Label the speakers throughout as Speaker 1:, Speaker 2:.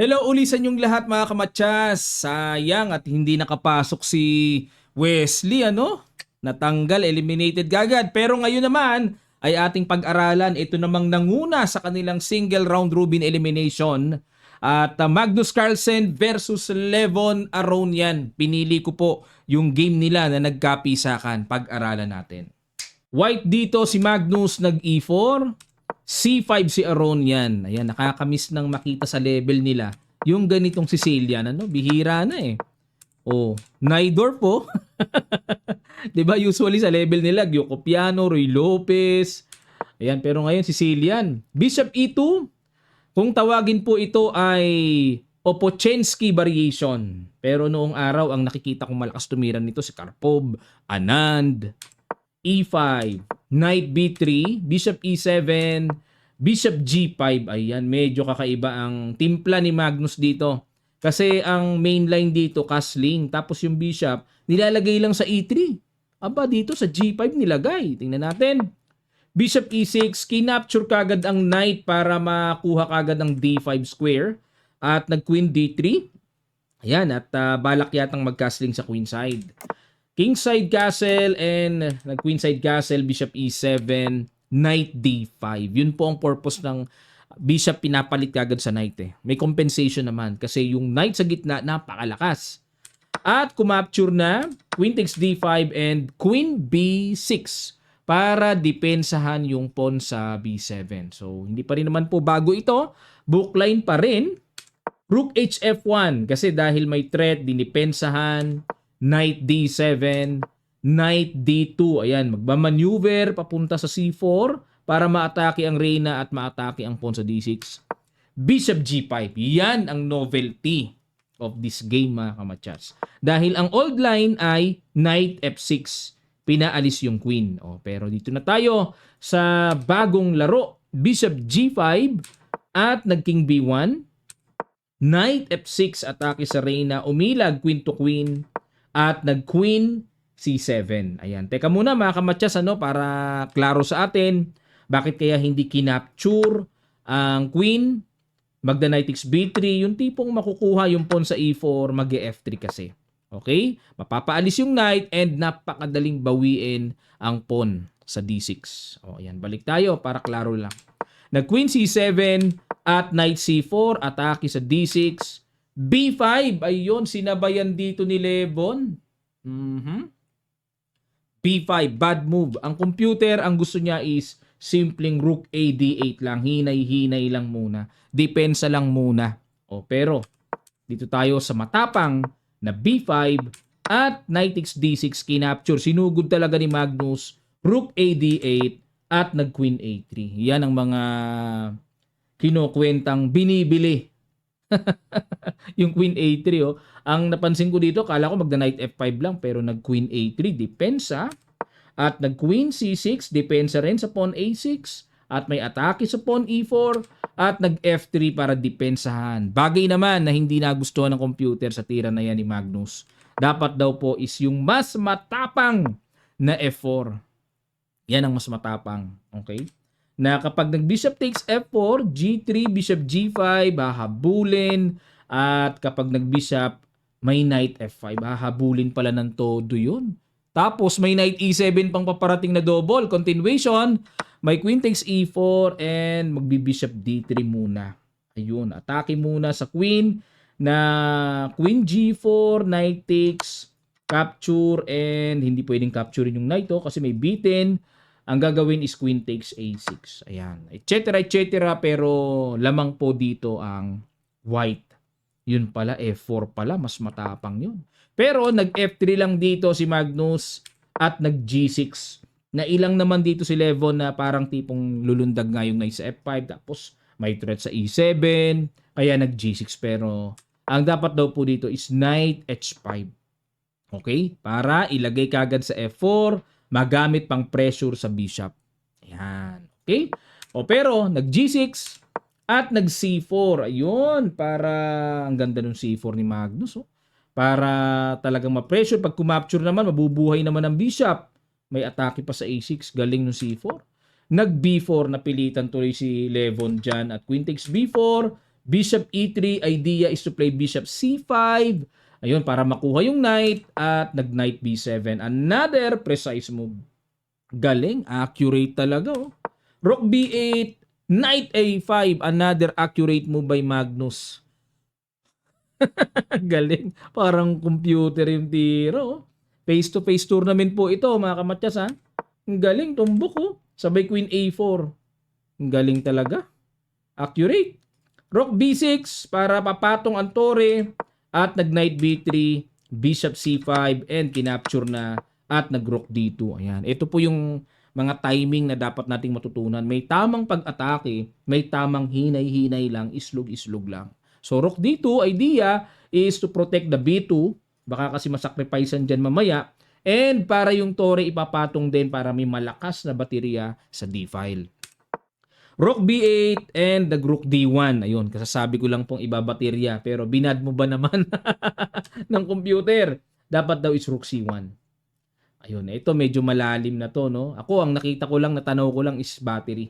Speaker 1: Hello uli sa inyong lahat mga kamatsas. Sayang at hindi nakapasok si Wesley, ano? Natanggal, eliminated gagad. Pero ngayon naman ay ating pag-aralan. Ito namang nanguna sa kanilang single round robin elimination. At Magnus Carlsen versus Levon Aronian. Pinili ko po yung game nila na nagkapisakan. Pag-aralan natin. White dito si Magnus nag-E4. C5 si Aronian. Ayan, nakakamiss nang makita sa level nila yung ganitong Sicilian. Ano? Bihira na eh. Oh, Naidor po. 'Di ba usually sa level nila Giocopiano, Roy Lopez. Ayan, pero ngayon Sicilian. Bishop E2. Kung tawagin po ito ay Opochensky variation. Pero noong araw ang nakikita kong malakas tumiran nito si Karpov, Anand, E5, Knight B3, Bishop E7, Bishop G5. Ayan, medyo kakaiba ang timpla ni Magnus dito. Kasi ang main line dito, castling. Tapos yung Bishop, nilalagay lang sa E3. Aba, dito sa G5 nilagay. Tingnan natin. Bishop E6, kinapture kagad ang Knight para makuha kagad ang D5 square. At nag-Queen D3. Ayan, at balak yatang mag-castling sa Queen side. Kingside Castle and nag-Queenside Castle, Bishop E7, Knight D5. Yun po ang purpose ng Bishop, pinapalit kagad sa Knight eh. May compensation naman kasi yung Knight sa gitna napakalakas. At kumapture na Queen takes D5 and Queen B6 para depensahan yung pawn sa B7. So hindi pa rin naman po bago ito. Bookline pa rin. Rook HF1 kasi dahil may threat, dinipensahan. Knight D7, Knight D2. Ayan, magmamaneuver papunta sa C4 para maatake ang reyna at maatake ang pawn sa D6. Bishop G5. Yan ang novelty of this game mga kamatsas. Dahil ang old line ay Knight F6. Pinaalis yung queen. Pero dito na tayo sa bagong laro. Bishop G5 at nag-King B1. Knight F6 atake sa reyna. Umilag queen to queen. At nag-Queen C7. Ayan. Teka muna mga kamatsas, para klaro sa atin. Bakit kaya hindi kinapture ang Queen? Magda Knight takes B3. Yung tipong makukuha yung pawn sa E4, mag-F3 kasi. Okay? Mapapaalis yung Knight and napakadaling bawiin ang pawn sa D6. Ayan. Balik tayo para klaro lang. Nag-Queen C7 at Knight C4. Atake sa D6. B5, ayun, sinabayan dito ni Levon. B5, bad move. Ang computer, ang gusto niya is simpleng Rook A D8 lang. Hinay-hinay lang muna. Depensa lang muna. Pero, dito tayo sa matapang na B5 at Knight takes D6 kinapture. Sinugod talaga ni Magnus. Rook A D8 at nag-Queen A3. Yan ang mga kinukwentang binibili. Yung Queen A3 Ang napansin ko dito, kala ko magda-Knight F5 lang pero nag-Queen A3 depensa at nag-Queen C6 depensa rin sa pawn A6 at may atake sa pawn E4 at nag-F3 para depensahan. Bagay naman na hindi nagustuhan ng computer sa tira na yan ni Magnus. Dapat daw po is yung mas matapang na F4. Yan ang mas matapang. Okay? Na kapag nag-Bishop takes F4, G3, Bishop G5, hahabulin. At kapag nag-Bishop, may Knight F5. Hahabulin pala ng todo yun. Tapos may Knight E7 pang paparating na double. Continuation, may Queen takes E4 and magbi-Bishop D3 muna. Ayun, atake muna sa Queen na Queen G4, Knight takes, capture, and hindi pwedeng capturein yung Knight kasi may B10. Ang gagawin is Queen takes A6. Ayan. Etc. Pero lamang po dito ang white. Yun pala, F4 pala. Mas matapang yun. Pero nag-F3 lang dito si Magnus at nag-G6. Na ilang naman dito si Levon na parang tipong lulundag nga yung knight sa F5. Tapos may threat sa E7. Kaya nag-G6. Pero ang dapat daw po dito is Knight H5. Okay? Para ilagay kagad sa F4. Magamit pang pressure sa bishop. Ayan. Okay? Pero, nag-G6 at nag-C4. Ayun. Para, ang ganda ng C4 ni Magnus. Para talagang ma-pressure. Pag kumapture naman, mabubuhay naman ang bishop. May atake pa sa A6. Galing ng C4. Nag-B4. Napilitan tuloy si Levon dyan. At Queen takes B4. Bishop E3, idea is to play Bishop C5. Ayun, para makuha yung knight at nag-knight B7. Another precise move. Galing, accurate talaga. Oh. Rook B8, knight A5. Another accurate move by Magnus. Galing, parang computer yung tiro. Oh. Face-to-face tournament po ito, mga kamatyas ha. Ang galing, tumbok oh. Sabay Queen A4. Ang galing talaga. Accurate. Rook B6 para papatong ang tore at nag-knight B3, Bishop C5 and kinapture na at nag-rook D2. Ayan. Ito po yung mga timing na dapat nating matutunan. May tamang pag-atake, may tamang hinay-hinay lang, islog-islog lang. So rook D2 idea is to protect the B2. Baka kasi masakripicean dyan mamaya. And para yung tore ipapatong din para may malakas na baterya sa D-file. Rook B8 and nag-rook D1. Ayun, kasasabi ko lang pong ibabaterya. Pero binad mo ba naman ng computer? Dapat daw is rook C1. Ayun, ito medyo malalim na to, no? Ako, ang nakita ko lang, natanaw ko lang is battery.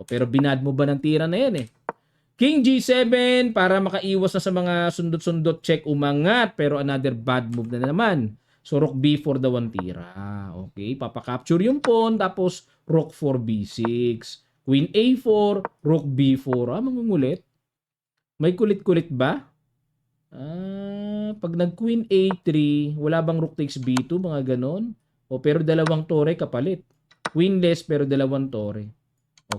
Speaker 1: Pero binad mo ba ng tira na yan eh? King G7 para makaiwas na sa mga sundot-sundot check umangat. Pero another bad move na naman. So, rook B4 daw ang tira. Okay, papakapture yung pawn. Tapos, rook 4 B6. Queen A4, Rook B4. Mangungulit. May kulit-kulit ba? Pag nag-Queen A3, wala bang Rook takes B2? Mga ganon. Pero dalawang tore kapalit. Queenless pero dalawang tore.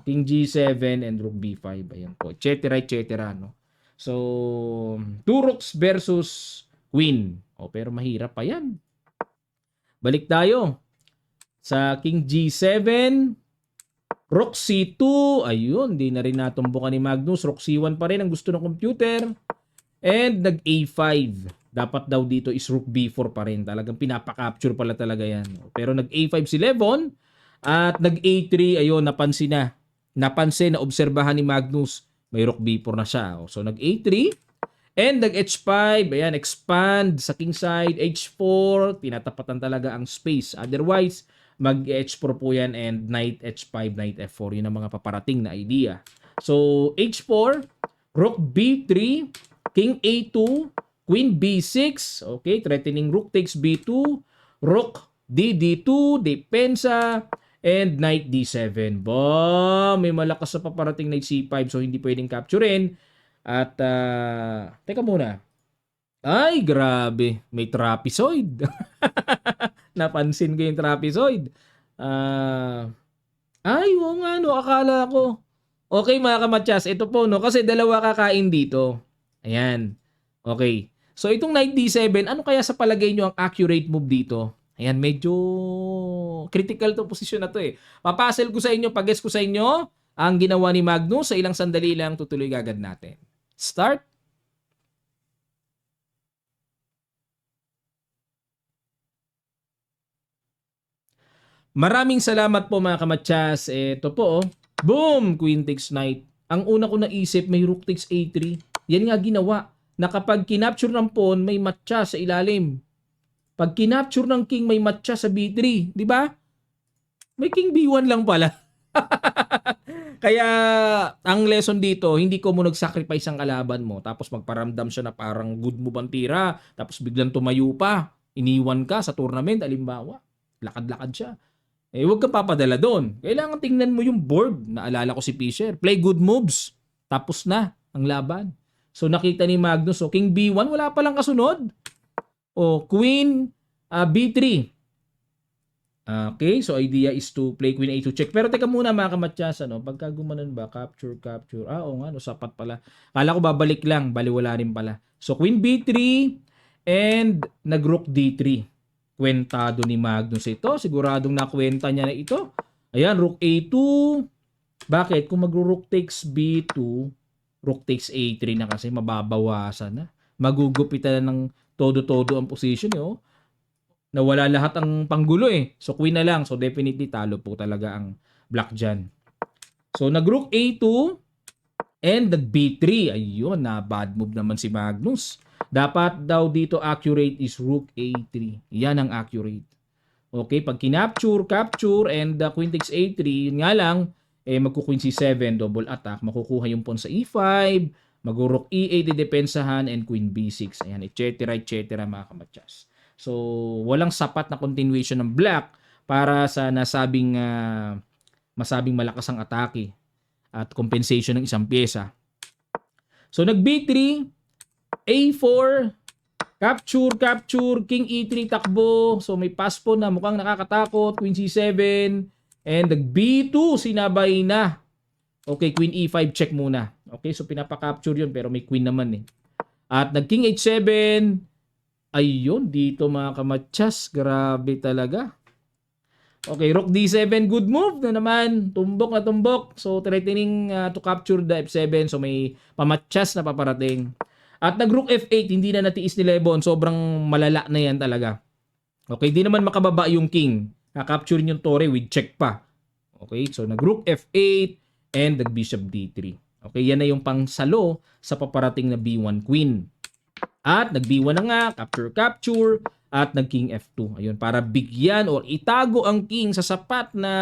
Speaker 1: King G7 and Rook B5. Ayan po. Et cetera, no? So, 2 rooks versus Queen. Pero mahirap pa yan. Balik tayo. Sa King G7, Rook C2, ayun, di na rin natumbukan ni Magnus. Rook C1 pa rin ang gusto ng computer. And nag-A5. Dapat daw dito is Rook B4 pa rin. Talagang pinapakapture pala talaga yan. Pero nag-A5 si Levon. At nag-A3, ayun, napansin na. Napansin na obserbahan ni Magnus. May Rook B4 na siya. So nag-A3. And nag-H5. Ayan, expand sa king side. H4. Tinatapatan talaga ang space. Otherwise, mag-H4 po yan and knight H5, knight F4. Yun ang mga paparating na idea. So, H4, Rook B3, King A2, Queen B6. Okay, threatening Rook takes B2, Rook D2, depensa, and Knight D7. May malakas sa paparating Knight C5 so hindi pwedeng capturein. At, teka muna. Ay, grabe. May trapezoid. Napansin ko yung trapezoid. Ay, oo nga, no. Akala ko. Okay, mga kamatyas. Ito po, no. Kasi dalawa kakain dito. Ayan. Okay. So, itong Knight D7, ano kaya sa palagay nyo ang accurate move dito? Ayan, medyo critical to position na to eh. Papasel ko sa inyo, pag-guess ko sa inyo, ang ginawa ni Magnus. Sa ilang sandali lang, tutuloy agad natin. Start. Maraming salamat po mga kamatyas. Ito po, oh. Boom! Queen takes knight. Ang una ko naisip, may rook takes A3. Yan nga ginawa. Na kapag kinapture ng pawn, may matcha sa ilalim. Pag kinapture ng king, may matcha sa B3. Di ba? May king B1 lang pala. Kaya, ang lesson dito, hindi ko mo nag-sacrifice ang kalaban mo. Tapos magparamdam siya na parang good move ang tira. Tapos biglang tumayo pa. Iniwan ka sa tournament, alimbawa. Lakad-lakad siya. Huwag kang papadala doon. Kailangan tingnan mo yung board. Naalala ko si Fischer. Play good moves. Tapos na ang laban. So nakita ni Magnus, King B1, wala palang kasunod. Queen B3. Okay, so idea is to play Queen A2 check. Pero teka muna mga kamatyas, pagka gumanon ba, capture. Oo nga, sapat pala. Kala ko babalik lang, baliwala rin pala. So Queen B3 and nag-rook D3. Kwentado ni Magnus ito. Siguradong nakwenta niya na ito. Ayan, Rook A2. Bakit? Kung mag-Rook takes B2, Rook takes A3 na kasi mababawasan na. Magugupitan na ng todo-todo ang position. Nawala lahat ang panggulo eh. So, Queen na lang. So, definitely talo po talaga ang black dyan. So, nag-Rook A2 and nag-B3. Ayun, na bad move naman si Magnus. Dapat daw dito accurate is Rook A3. Yan ang accurate. Okay, pag capture, and Queen takes A3, yun nga lang, magku-Queen C7, double attack, makukuha yung pawn sa E5, Mag-rook E8 depensahan and queen B6. Ayan, etc. mga kamatsas. So, walang sapat na continuation ng black para sa nasabing masabing malakas ang atake at compensation ng isang pyesa. So, nag B3, A4, capture, king E3 takbo. So, may pass po na mukhang nakakatakot. Queen C7, and nag B2, sinabay na. Okay, queen E5, check muna. Okay, so pinapa-capture yun pero may queen naman eh. At nag king H7. Ayun, dito mga kamatsas. Grabe talaga. Okay, rook D7, good move na naman. Tumbok na tumbok. So, threatening to capture the F7. So, may pamatsas na paparating. At nag-rook F8, hindi na natiis ni Lebon. Sobrang malala na yan talaga. Okay, di naman makababa yung king. Kakapture yung tore with check pa. Okay, so nag-rook F8 and nag-bishop D3. Okay, yan na yung pangsalo sa paparating na B1 queen. At nag-B1 na nga, capture, at nag-king F2. Ayun, para bigyan or itago ang king sa sapat na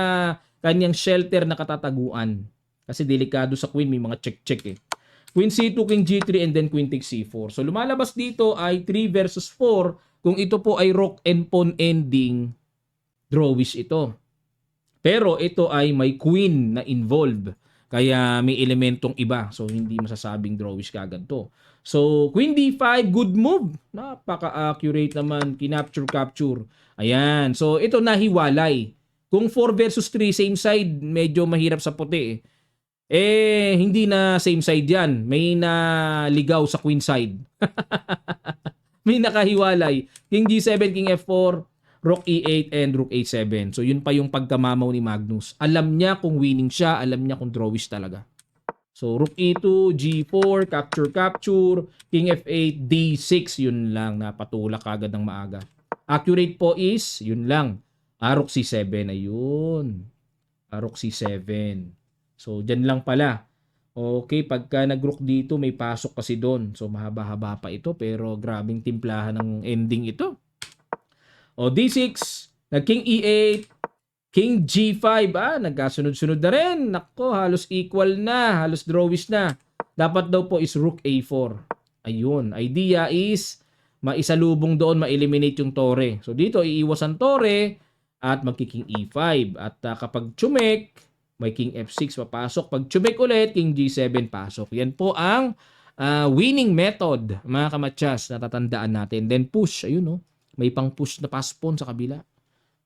Speaker 1: kanyang shelter na katataguan. Kasi delikado sa queen, may mga check-check eh. Queen C2, king G3, and then queen takes C4. So lumalabas dito ay 3 versus 4. Kung ito po ay rook and pawn ending, drawish ito. Pero ito ay may queen na involved. Kaya may elementong iba. So hindi masasabing drawish kagad to. So queen D5, good move. Napaka-accurate naman. Capture. Ayan. So ito nahiwalay. Kung 4 versus 3, same side, medyo mahirap sa puti eh. Hindi na same side yan. May naligaw sa queen side. May nakahiwalay. King G7, King F4, Rook E8, and Rook A7. So, yun pa yung pagkamamaw ni Magnus. Alam niya kung winning siya. Alam niya kung drawish talaga. So, Rook E2, G4, capture, King F8, D6. Yun lang. Napatulak agad ng maaga. Accurate po is, yun lang. Rook C7. Ayun. Rook C7. So, dyan lang pala. Okay, pagka nag-rook dito, may pasok kasi doon. So, mahaba-haba pa ito. Pero, grabing timplahan ng ending ito. O, D6. Nag-king E8. King G5. Nagkasunod-sunod na rin. Nako, halos equal na. Halos drawish na. Dapat daw po is Rook A4. Ayun. Idea is, maisalubong doon, ma-eliminate yung tore. So, dito, iiwas ang tore at magki-king E5. At kapag chumek, may king F6 papasok. Pag chumek ulit, king G7 pasok. Yan po ang winning method, mga kamatsas, na tatandaan natin. Then push, ayun no. May pang push na pass pawn sa kabila.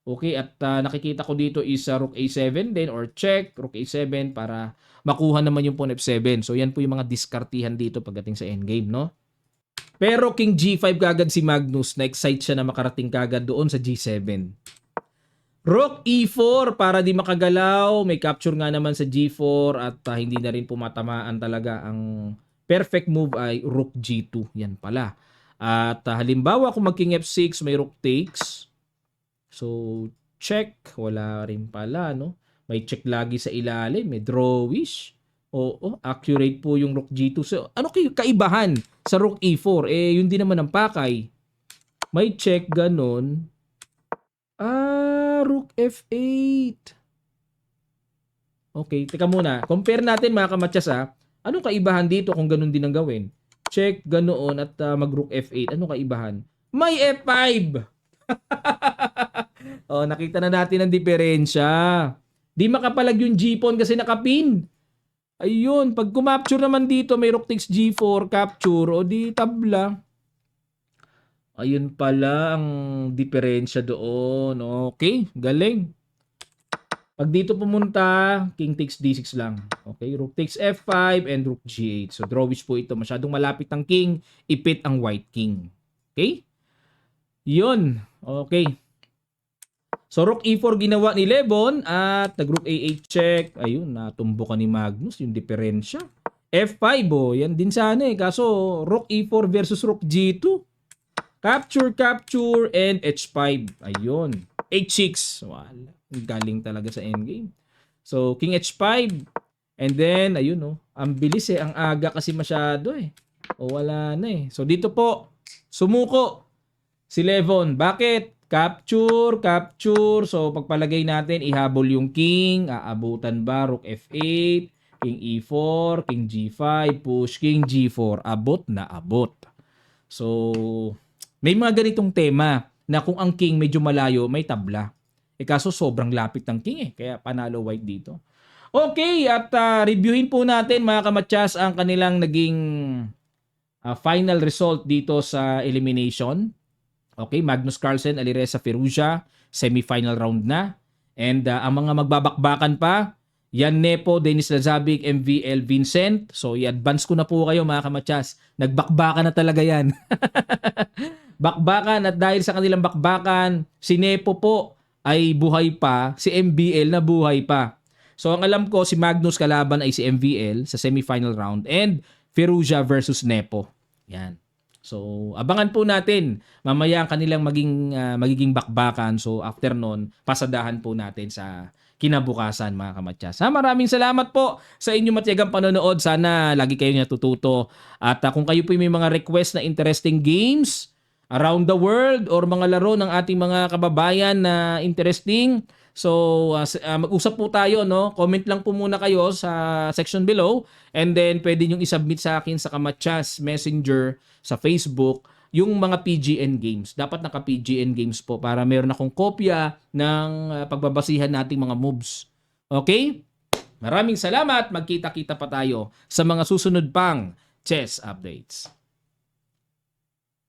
Speaker 1: Okay, at nakikita ko dito is Rook A7 din or check, Rook A7 para makuha naman yung pawn F7. So yan po yung mga diskartihan dito pagdating sa endgame, no? Pero king G5 kagad si Magnus, na-excite siya na makarating kagad doon sa G7. Rook E4 para di makagalaw. May capture nga naman sa G4 at hindi na rin pumatamaan talaga. Ang perfect move ay Rook G2. Yan pala. At halimbawa kung mag-king F6, may Rook takes. So, check. Wala rin pala, no? May check lagi sa ilalim. May drawish. Oo, accurate po yung Rook G2. So, ano kaibahan sa Rook E4? Yun din naman ang pakay. May check, ganon. Rook F8. Okay, teka muna. Compare natin mga kamatsas Anong kaibahan dito kung ganun din ang gawin? Check, ganoon at mag-Rook F8. Anong kaibahan? May F5! Nakita na natin ang diferensya. Di makapalag yung G-pawn kasi nakapin. Ayun, pag kumapture naman dito, may Rook takes G4, capture, o di tabla. Ayun pala ang diferensya doon. Okay, galing. Pag dito pumunta, king takes D6 lang. Okay, rook takes F5 and rook G8. So drawish po ito. Masyadong malapit ang king, ipit ang white king. Okay? Yun. Okay. So rook E4 ginawa ni Lebon at nag-rook A8 check. Ayun, natumbukan ni Magnus yung diferensya. F5 yan din sana Kaso rook E4 versus rook G2. Capture, and H5. Ayun. H6. Wala. Galing talaga sa endgame. So, king H5. And then, ayun ang bilis ang aga kasi masyado wala na So, dito po, sumuko si Levon. Bakit? Capture. So, pagpalagay natin, ihabol yung king. Aabutan ba? Rook F8. King E4, King G5, push King G4, abot na abot. So, may mga ganitong tema na kung ang king medyo malayo, may tabla. Kaso sobrang lapit ng king kaya panalo white dito. Okay, at reviewin po natin mga kamatsas ang kanilang naging final result dito sa elimination. Okay, Magnus Carlsen, Alireza Firouzja, semifinal round na. And ang mga magbabakbakan pa, Yan Nepo, Dennis Lazabic, MVL Vincent. So i-advance ko na po kayo mga kamatsas. Nagbakbakan na talaga yan. Bakbakan, at dahil sa kanilang bakbakan, si Nepo po ay buhay pa, si MVL na buhay pa. So ang alam ko, si Magnus kalaban ay si MVL sa semifinal round and Firouzja versus Nepo. Yan. So abangan po natin mamaya ang kanilang magiging bakbakan. So after nun, pasadahan po natin sa kinabukasan mga kamatsas. Maraming salamat po sa inyong matiyagang panonood. Sana lagi kayong natututo. At kung kayo po may mga request na interesting games around the world or mga laro ng ating mga kababayan na interesting, so mag-usap po tayo, no? Comment lang po muna kayo sa section below and then pwede nyo isubmit sa akin sa Kamatsas Messenger sa Facebook yung mga PGN games. Dapat naka PGN games po para meron akong kopya ng pagbabasihan nating mga moves. Okay? Maraming salamat. Magkita-kita pa tayo sa mga susunod pang chess updates.